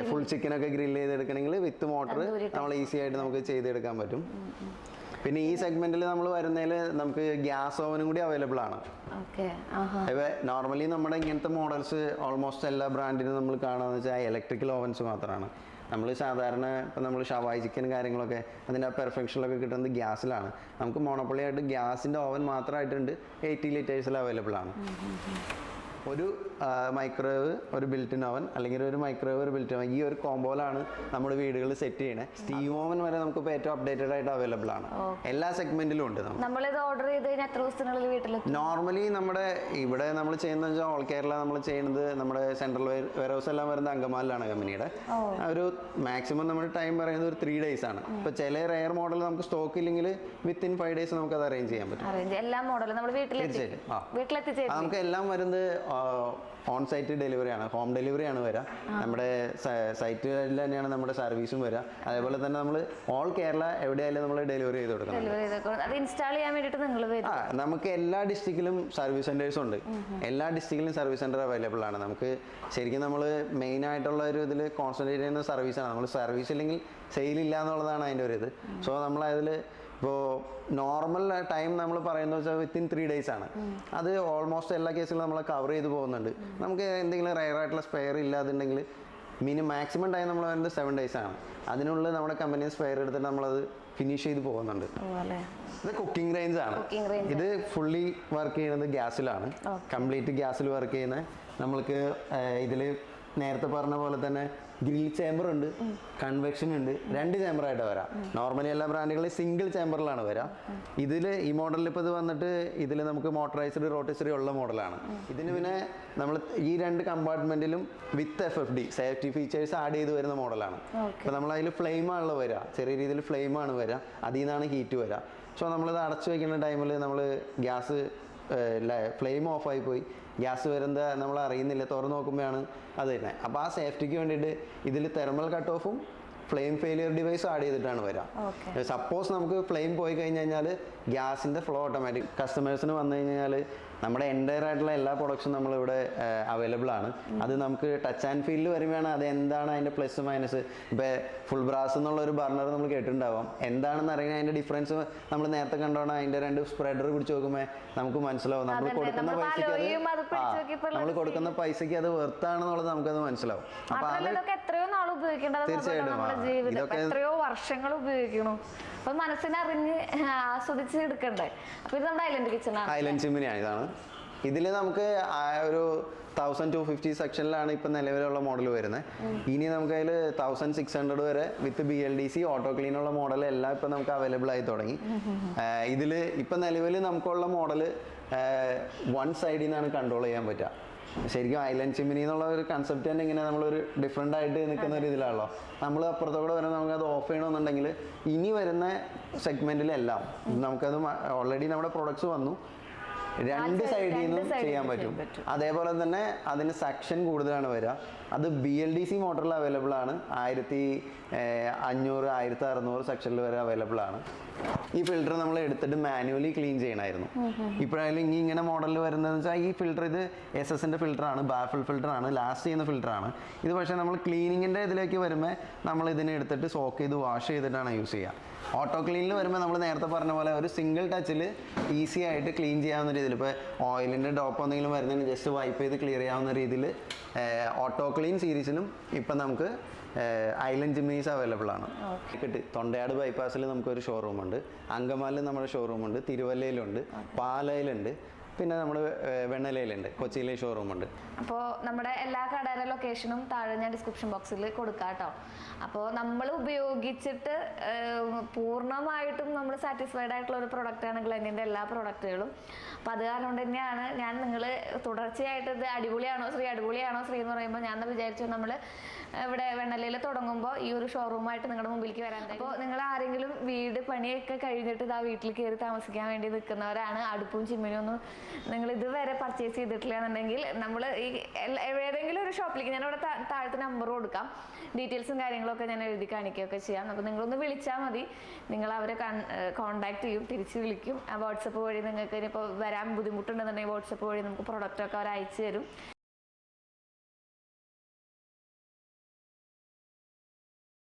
ഫുൾ ചിക്കനൊക്കെ ഗ്രില്ല് ചെയ്തെടുക്കണമെങ്കിൽ വിത്ത് മോട്ടർ നമ്മൾ ഈസി ആയിട്ട് നമുക്ക് ചെയ്തെടുക്കാൻ പറ്റും. പിന്നെ ഈ സെഗ്മെന്റിൽ നമ്മൾ വരുന്നതിൽ നമുക്ക് ഗ്യാസ് ഓവനും കൂടി അവൈലബിൾ ആണ്. നോർമലി നമ്മുടെ ഇങ്ങനത്തെ മോഡൽസ് ഓൾമോസ്റ്റ് എല്ലാ ബ്രാൻഡിനും നമ്മൾ കാണാന്ന് വെച്ചാൽ ഇലക്ട്രിക്കൽ ഓവൻസ് മാത്രമാണ്. നമ്മൾ സാധാരണ ഇപ്പം നമ്മൾ ഷവായി ചിക്കൻ കാര്യങ്ങളൊക്കെ അതിൻ്റെ പെർഫെക്ഷനിലൊക്കെ കിട്ടുന്നത് ഗ്യാസിലാണ്. നമുക്ക് മോണോപ്പൊളി ആയിട്ട് ഗ്യാസിൻ്റെ ഓവൻ മാത്രമായിട്ടുണ്ട്, 80 ലിറ്റേഴ്സിൽ അവൈലബിൾ ആണ്. ഒരു മൈക്രോവേവ്, ഒരു ബിൽറ്റ് ഇൻ ഓവൻ, അല്ലെങ്കിൽ ഒരു മൈക്രോവേവ്, ഒരു ബിൽറ്റ് ഓവൻ, ഈ ഒരു കോമ്പോയിലാണ് നമ്മുടെ വീടുകളിൽ സെറ്റ് ചെയ്യണേ. സ്റ്റീം ഓവൻ വരെ നമുക്ക് ഇപ്പോൾ ഏറ്റവും അപ്ഡേറ്റഡ് ആയിട്ട് അവൈലബിൾ ആണ്, എല്ലാ സെഗ്മെന്റിലും ഉണ്ട്. നമ്മളിത് ഓർഡർ ചെയ്ത് കഴിഞ്ഞാൽ എത്ര ദിവസത്തിനുള്ളിൽ വീട്ടിൽ? നോർമലി നമ്മുടെ ഇവിടെ നമ്മൾ ചെയ്യുന്നത് വെച്ചാൽ ഓൾ കേരള നമ്മൾ ചെയ്യുന്നത് നമ്മുടെ സെൻട്രൽ വെയർഹൗസ് എല്ലാം വരുന്നത് അങ്കമാലിലാണ് കമ്പനിയുടെ. ഒരു മാക്സിമം നമ്മുടെ ടൈം പറയുന്നത് ഒരു 3 days ആണ്. ഇപ്പൊ ചില റെയർ മോഡൽ നമുക്ക് സ്റ്റോക്ക് ഇല്ലെങ്കിൽ വിത്തിൻ 5 days നമുക്ക് അത് അറേഞ്ച് ചെയ്യാൻ പറ്റും. എല്ലാ മോഡലും നമ്മൾ വീട്ടിലെത്തി നമുക്ക് എല്ലാം വരുന്നത് ഓൺ സൈറ്റ് ഡെലിവറി ആണ്, ഹോം ഡെലിവറി ആണ് വരിക. നമ്മുടെ സൈറ്റിൽ തന്നെയാണ് നമ്മുടെ സർവീസും വരിക. അതേപോലെ തന്നെ നമ്മൾ ഓൾ കേരള എവിടെയായാലും നമ്മൾ ഡെലിവറി ചെയ്ത് കൊടുക്കണം. നമുക്ക് എല്ലാ ഡിസ്ട്രിക്റ്റിലും സർവീസ് സെന്റേഴ്സ് ഉണ്ട്. എല്ലാ ഡിസ്ട്രിക്റ്റിലും സർവീസ് സെന്റർ അവൈലബിൾ ആണ്. നമുക്ക് ശരിക്കും നമ്മൾ മെയിൻ ആയിട്ടുള്ള ഒരു ഇതിൽ കോൺസെൻട്രേറ്റ് ചെയ്യുന്ന സർവീസാണ്. നമ്മൾ സർവീസ് ഇല്ലെങ്കിൽ സെയിൽ ഇല്ല എന്നുള്ളതാണ് അതിൻ്റെ ഒരു ഇത്. സോ നമ്മൾ അതിൽ ഇപ്പോൾ നോർമൽ ടൈം നമ്മൾ പറയുന്നത് വെച്ചാൽ വിത്തിൻ 3 days ആണ്. അത് ഓൾമോസ്റ്റ് എല്ലാ കേസിലും നമ്മൾ കവർ ചെയ്ത് പോകുന്നുണ്ട്. നമുക്ക് എന്തെങ്കിലും റെയർ ആയിട്ടുള്ള സ്പെയർ ഇല്ലാതുണ്ടെങ്കിൽ മാക്സിമം ടൈം നമ്മൾ വരുന്നത് 7 days ആണ്. അതിനുള്ളിൽ നമ്മുടെ കമ്പനി സ്പെയർ എടുത്തിട്ട് നമ്മളത് ഫിനിഷ് ചെയ്ത് പോകുന്നുണ്ട്. ഇത് കുക്കിംഗ് റേഞ്ച് ആണ്. ഇത് ഫുള്ളി വർക്ക് ചെയ്യുന്നത് ഗ്യാസിലാണ്, കംപ്ലീറ്റ് ഗ്യാസിൽ വർക്ക് ചെയ്യുന്നത്. നമ്മൾക്ക് ഇതിൽ നേരത്തെ പറഞ്ഞ പോലെ തന്നെ ഗ്രിൽ ചേമ്പർ ഉണ്ട്, കൺവെക്ഷൻ ഉണ്ട്, 2 ചേമ്പറായിട്ട് വരാം. നോർമലി എല്ലാ ബ്രാൻഡുകളിൽ സിംഗിൾ ചേമ്പറിലാണ് വരാം. ഇതിൽ ഈ മോഡലിൽ ഇപ്പോൾ ഇത് വന്നിട്ട് ഇതിൽ നമുക്ക് മോട്ടറൈസ്ഡ് റോട്ടിസറി ഉള്ള മോഡലാണ്. ഇതിന് പിന്നെ നമ്മൾ ഈ 2 കമ്പാർട്ട്മെന്റിലും വിത്ത് FFD സേഫ്റ്റി ഫീച്ചേഴ്സ് ആഡ് ചെയ്ത് വരുന്ന മോഡലാണ്. അപ്പോൾ നമ്മൾ അതിൽ ഫ്ലെയിമാണല്ലോ വരിക, ചെറിയ രീതിയിൽ ഫ്ലെയിമാണ് വരിക, അതിൽ നിന്നാണ് ഹീറ്റ് വരിക. സോ നമ്മളിത് അടച്ചു വയ്ക്കുന്ന ടൈമിൽ നമ്മൾ ഗ്യാസ് ഫ്ലെയിം ഓഫായി പോയി, ഗ്യാസ് വരുന്നത് നമ്മൾ അറിയുന്നില്ല, തുറന്ന് നോക്കുമ്പോഴാണ് അത് തന്നെ. അപ്പോൾ ആ സേഫ്റ്റിക്ക് വേണ്ടിയിട്ട് ഇതിൽ തെർമൽ കട്ട് ഓഫും ഫ്ലെയിം ഫെയിലിയർ ഡിവൈസ് ആഡ് ചെയ്തിട്ടാണ് വരാം. സപ്പോസ് നമുക്ക് ഫ്ലെയിം പോയി കഴിഞ്ഞ് കഴിഞ്ഞാൽ ഗ്യാസിൻ്റെ ഫ്ലോ ഓട്ടോമാറ്റിക് കസ്റ്റമേഴ്സിന് വന്നു കഴിഞ്ഞാൽ നമ്മുടെ എൻ്റയർ ആയിട്ടുള്ള എല്ലാ പ്രൊഡക്ട്സും നമ്മളിവിടെ അവൈലബിൾ ആണ്. അത് നമുക്ക് ടച്ച് ആൻഡ് ഫീലിൽ വരുമ്പോഴാണ് അത് എന്താണ് അതിൻ്റെ പ്ലസ് മൈനസ്. ഇപ്പോൾ ഫുൾ ബ്രാസ് എന്നുള്ള ഒരു ബർണർ നമ്മൾ കേട്ടിട്ടുണ്ടാവാം, എന്താണെന്ന് അറിയുന്നത് അതിൻ്റെ ഡിഫറൻസ് നമ്മൾ നേരത്തെ കണ്ടോണം അതിൻ്റെ 2 സ്പ്രെഡർ പിടിച്ച് നോക്കുമ്പോൾ നമുക്ക് മനസ്സിലാവും. നമ്മൾ കൊടുക്കുന്ന പൈസയ്ക്ക് അത് വെർത്താണെന്നുള്ളത് നമുക്കത് മനസ്സിലാവും. അപ്പോൾ അത് തീർച്ചയായിട്ടും ഇതൊക്കെ എത്രയോ വർഷങ്ങൾ ഉപയോഗിക്കണു. അപ്പൊ മനസ്സിനറിഞ്ഞ് ആസ്വദിച്ച് എടുക്കണ്ടേ. അപ്പൊ ഇത് നമ്മുടെ ഐലൻഡ് കിച്ചൺ ആണ്, ഐലൻഡ് ചിമ്മിനിയാണ്. ഇതാണ് ഇതിൽ നമുക്ക് ഒരു 1250 സെക്ഷനിലാണ് ഇപ്പം നിലവിലുള്ള മോഡൽ വരുന്നത്. ഇനി നമുക്ക് അതിൽ 1600 വരെ വിത്ത് BLDC ഓട്ടോ ക്ലീൻ ഉള്ള മോഡൽ എല്ലാം ഇപ്പം നമുക്ക് അവൈലബിൾ ആയി തുടങ്ങി. ഇതിൽ ഇപ്പം നിലവിൽ നമുക്കുള്ള മോഡൽ 1 സൈഡിൽ നിന്നാണ് കൺട്രോൾ ചെയ്യാൻ പറ്റുക. ശരിക്കും ഐലൻഡ് ചിമ്മിനി എന്നുള്ള ഒരു കൺസെപ്റ്റ് തന്നെ ഇങ്ങനെ നമ്മളൊരു ഡിഫറെൻ്റ് ആയിട്ട് നിൽക്കുന്ന ഒരു ഇതിലാണല്ലോ. നമ്മൾ അപ്പുറത്തോടെ വരുമ്പോൾ നമുക്കത് ഓഫ് ചെയ്യണമെന്നുണ്ടെങ്കിൽ ഇനി വരുന്ന സെഗ്മെൻറ്റിലെല്ലാം നമുക്കത് ഓൾറെഡി നമ്മുടെ പ്രൊഡക്ട്സ് വന്നു. രണ്ട് സൈഡിൽ നിന്നും ചെയ്യാൻ പറ്റും. അതേപോലെ തന്നെ അതിന് സെക്ഷൻ കൂടുതലാണ് വരിക. അത് BLDC മോട്ടറിൽ അവൈലബിൾ ആണ്. 1500 1600 സെക്ഷനിൽ വരെ അവൈലബിൾ ആണ്. ഈ ഫിൽറ്റർ നമ്മൾ എടുത്തിട്ട് മാനുവലി ക്ലീൻ ചെയ്യണമായിരുന്നു. ഇപ്പോഴായാലും ഇങ്ങനെ മോഡലിൽ വരുന്നതെന്ന് വെച്ചാൽ ഈ ഫിൽറ്റർ ഇത് SS-ന്റെ ഫിൽറ്ററാണ്, ബാഫിൾ ഫിൽറ്ററാണ്, ലാസ്റ്റ് ചെയ്യുന്ന ഫിൽറ്ററാണ് ഇത്. പക്ഷേ നമ്മൾ ക്ലീനിങ്ങിൻ്റെ ഇതിലേക്ക് വരുമ്പോൾ നമ്മൾ ഇതിനെ എടുത്തിട്ട് സോക്ക് ചെയ്ത് വാഷ് ചെയ്തിട്ടാണ് യൂസ് ചെയ്യുക. ഓട്ടോ ക്ലീനിൽ വരുമ്പോൾ നമ്മൾ നേരത്തെ പറഞ്ഞ പോലെ ഒരു സിംഗിൾ ടച്ചിൽ ഈസി ആയിട്ട് ക്ലീൻ ചെയ്യാവുന്ന രീതിയിൽ, ഇപ്പോൾ ഓയിലിൻ്റെ ഡ്രോപ്പ് എന്തെങ്കിലും വരുന്നതിന് ജസ്റ്റ് വൈപ്പ് ചെയ്ത് ക്ലിയർ ചെയ്യാവുന്ന രീതിയിൽ ഓട്ടോ ക്ലീൻ സീരീസിലും ഇപ്പം നമുക്ക് ഐലൻഡ് ജിംനീസ് അവൈലബിൾ ആണ്. തൊണ്ടയാട് ബൈപ്പാസിൽ നമുക്കൊരു ഷോറൂം ഉണ്ട്, അങ്കമാലിൽ നമ്മുടെ ഷോറൂം ഉണ്ട്, തിരുവല്ലയിലുണ്ട്, പാലയിലുണ്ട്, പിന്നെ നമ്മുടെ വെണ്ണലയിലുണ്ട്, കൊച്ചിയിലെ ഷോറൂം ഉണ്ട്. അപ്പോൾ നമ്മുടെ എല്ലാ കടയുടെ ലൊക്കേഷനും താഴെ ഞാൻ ഡിസ്ക്രിപ്ഷൻ ബോക്സിൽ കൊടുക്കാം കേട്ടോ. അപ്പോൾ നമ്മൾ ഉപയോഗിച്ചിട്ട് പൂർണ്ണമായിട്ടും നമ്മൾ സാറ്റിസ്ഫൈഡ് ആയിട്ടുള്ള ഒരു പ്രൊഡക്റ്റാണ് ഗ്ലെന്നിൻ്റെ എല്ലാ പ്രൊഡക്റ്റുകളും. അപ്പോൾ അത് കാരണം കൊണ്ട് തന്നെയാണ് നിങ്ങൾ തുടർച്ചയായിട്ട് ഇത് അടിപൊളിയാണോ ശ്രീ എന്ന് പറയുമ്പോൾ ഞാൻ വിചാരിച്ചു നമ്മൾ ഇവിടെ വെണ്ണലയിൽ തുടങ്ങുമ്പോൾ ഈ ഒരു ഷോറൂമായിട്ട് നിങ്ങളുടെ മുമ്പിലേക്ക് വരാൻ. അപ്പോൾ നിങ്ങൾ ആരെങ്കിലും വീട് പണിയൊക്കെ കഴിഞ്ഞിട്ട് ഇതാ വീട്ടിൽ കയറി താമസിക്കാൻ വേണ്ടി നിൽക്കുന്നവരാണ്, അടുപ്പും ചിമ്മിനും ഒന്നും നിങ്ങൾ ഇതുവരെ പർച്ചേസ് ചെയ്തിട്ടില്ല എന്നുണ്ടെങ്കിൽ നമ്മൾ ഈ ഏതെങ്കിലും ഒരു ഷോപ്പിലേക്ക് ഞാനിവിടെ താഴത്തെ നമ്പർ കൊടുക്കാം, ഡീറ്റെയിൽസും കാര്യങ്ങളൊക്കെ ഞാൻ എഴുതി കാണിക്കുകയൊക്കെ ചെയ്യാം. അപ്പോൾ നിങ്ങളൊന്ന് വിളിച്ചാൽ മതി, നിങ്ങൾ അവരെ കോൺടാക്ട് ചെയ്യും, തിരിച്ച് വിളിക്കും. വാട്സപ്പ് വഴി നിങ്ങൾക്ക് ഇനിയിപ്പോൾ വരാൻ ബുദ്ധിമുട്ടുണ്ടെന്നുണ്ടെങ്കിൽ വാട്സപ്പ് വഴി നമുക്ക് പ്രൊഡക്റ്റൊക്കെ അവർ അയച്ചു തരും.